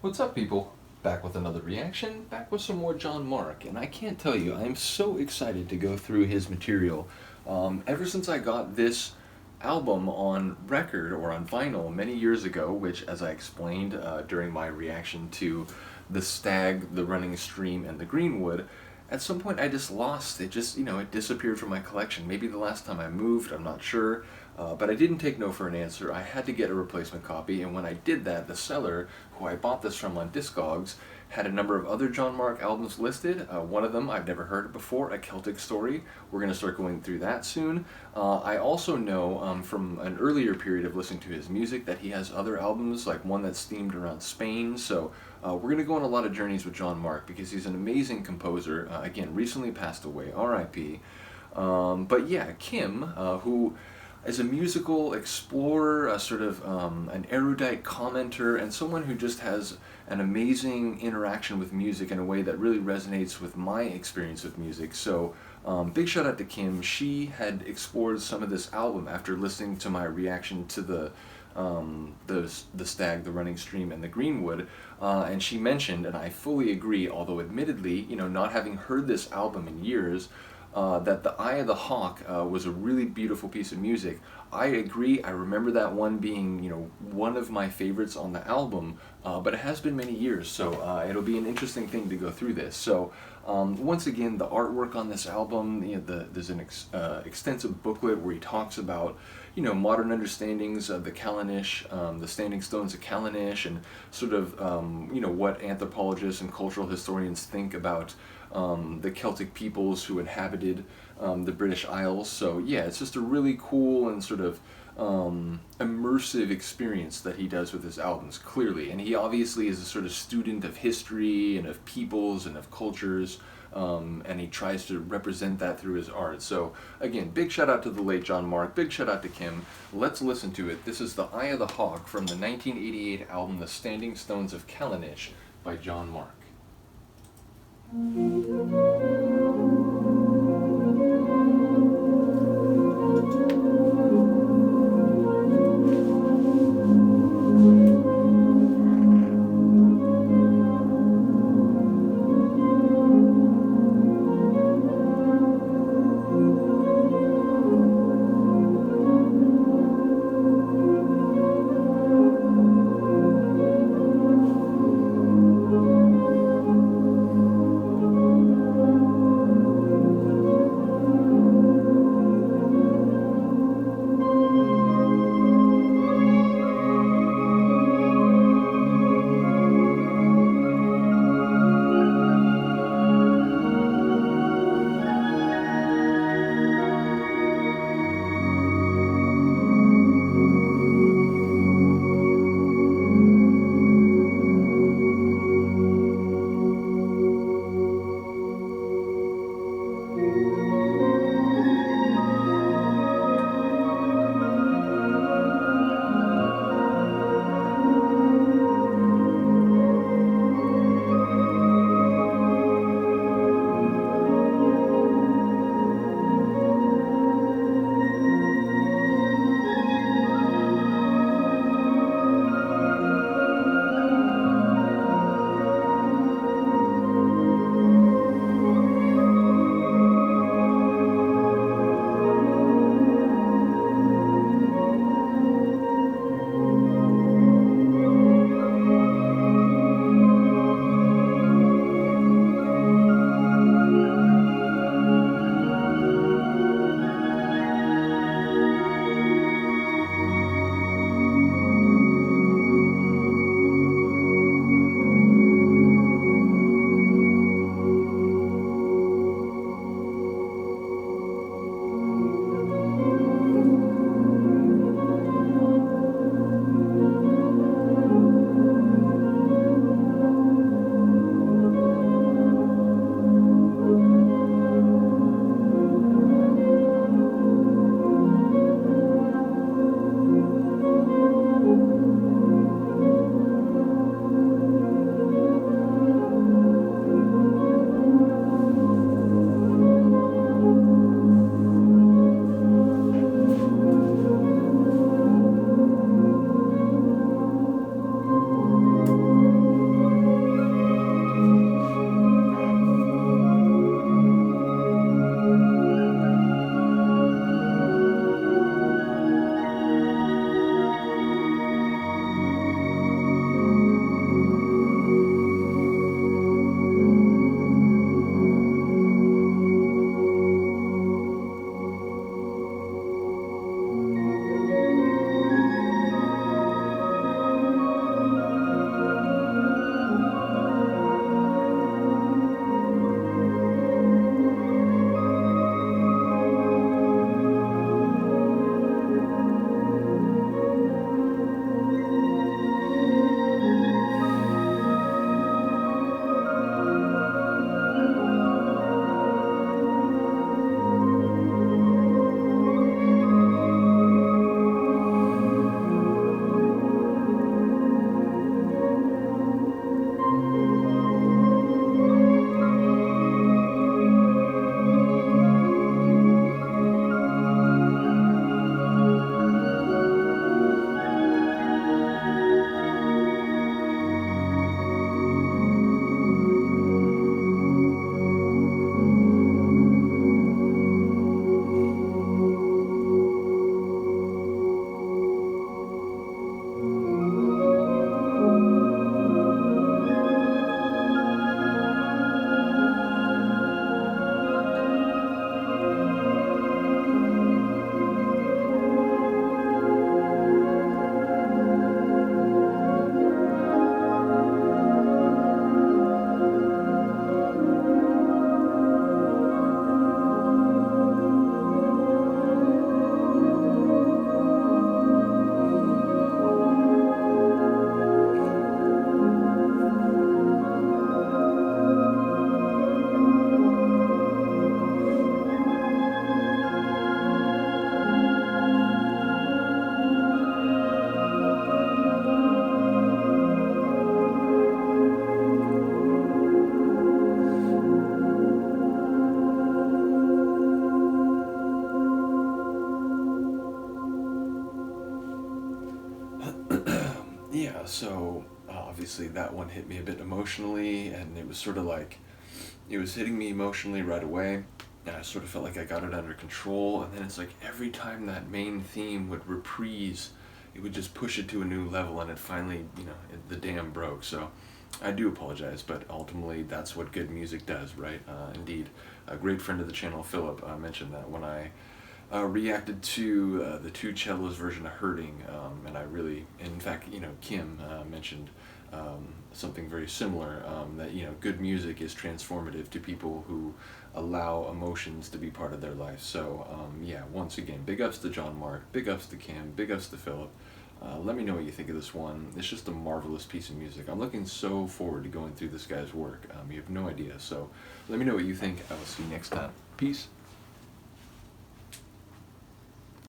What's up, people? Back with another reaction, back with some more John Mark, and I can't tell you, I am so excited to go through his material. Ever since I got this album on record or on vinyl many years ago, which, as I explained during my reaction to The Stag, The Running Stream, and The Greenwood, at some point I just lost it. It disappeared from my collection. Maybe the last time I moved, I'm not sure. But I didn't take no for an answer. I had to get a replacement copy, and when I did that, the seller, who I bought this from on Discogs, had a number of other John Mark albums listed. One of them I've never heard of before, A Celtic Story. We're going to start going through that soon. I also know from an earlier period of listening to his music that he has other albums, like one that's themed around Spain. So we're going to go on a lot of journeys with John Mark because he's an amazing composer. Again, recently passed away, R.I.P. But yeah, Kim, who as a musical explorer, a sort of an erudite commenter, and someone who just has an amazing interaction with music in a way that really resonates with my experience with music. So, big shout out to Kim. She had explored some of this album after listening to my reaction to the Stag, the Running Stream, and the Greenwood, and she mentioned, and I fully agree. Although admittedly, not having heard this album in years, that The Eye of the Hawk was a really beautiful piece of music. I agree. I remember that one being, one of my favorites on the album, but it has been many years, so it'll be an interesting thing to go through this. So, once again, the artwork on this album, there's an extensive booklet where he talks about, modern understandings of the Callanish, the standing stones of Callanish, and sort of, what anthropologists and cultural historians think about the Celtic peoples who inhabited the British Isles. So yeah, it's just a really cool and sort of immersive experience that he does with his albums, clearly. And he obviously is a sort of student of history and of peoples and of cultures, and he tries to represent that through his art. So again, big shout out to the late John Mark, big shout out to Kim. Let's listen to it. This is The Eye of the Hawk from the 1988 album The Standing Stones of Callanish by John Mark. obviously that one hit me a bit emotionally, and it was sort of like, it was hitting me emotionally right away, and I sort of felt like I got it under control, and then it's like every time that main theme would reprise, it would just push it to a new level, and it finally, the dam broke. So I do apologize, but ultimately that's what good music does, right? Indeed. A great friend of the channel, Philip, mentioned that when I reacted to the Two Cellos version of Hurting, and I really, in fact, Kim mentioned something very similar, that, good music is transformative to people who allow emotions to be part of their life. So, yeah, once again, big ups to John Mark, big ups to Kim, big ups to Philip. Let me know what you think of this one. It's just a marvelous piece of music. I'm looking so forward to going through this guy's work. You have no idea. So let me know what you think. I will see you next time. Peace.